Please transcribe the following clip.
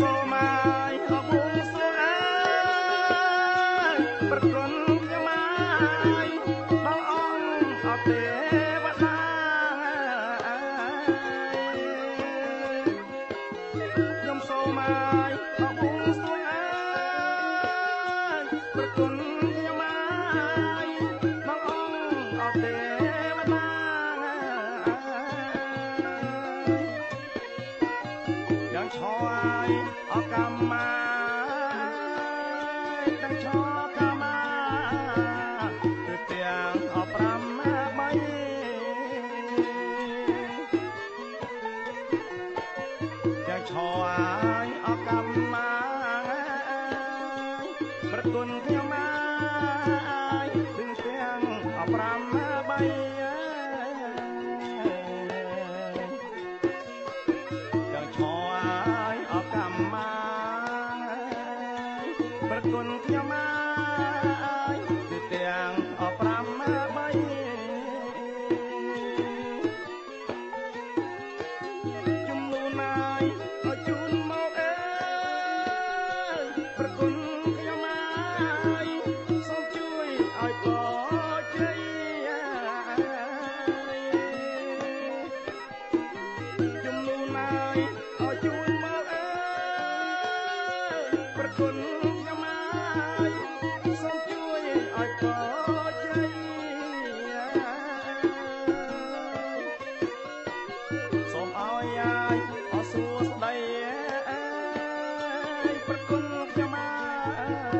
សូមឲ្យអបួងសួងអើយប្រគុណខ្ញុំឲ្យបងអង្គអត់ទេវតាខ្ញុំសូមឲ្យអបួងសួងអើយប្រគុណខ្ញុំឲ្យបងអង្គអត់ទេវតាយ៉ាងឆយអកម្មមាទាំងឆកម្មមាគឺទាំងអ5 3យ៉ាងឆយអកម្មមាប្រគុណខ្ញុំមកគឺទាំងអ5 3យ៉ាងឆយអកម្មមាប្រគុណខ្ញុំមកគឺទាំងអ5 3ជំនួនឲ្យជូនមកអើយប្រគុណខ្ញុំមកសូមជួយឲ្យពរជ័យជំនួនឲ្យជូនមកអើយប្រគុណខ្ញុំមកសូមជួយឲ្យពរជ័យសូមឲ្យអាយអសួស្ដីប្រគុណខ្ញុំមក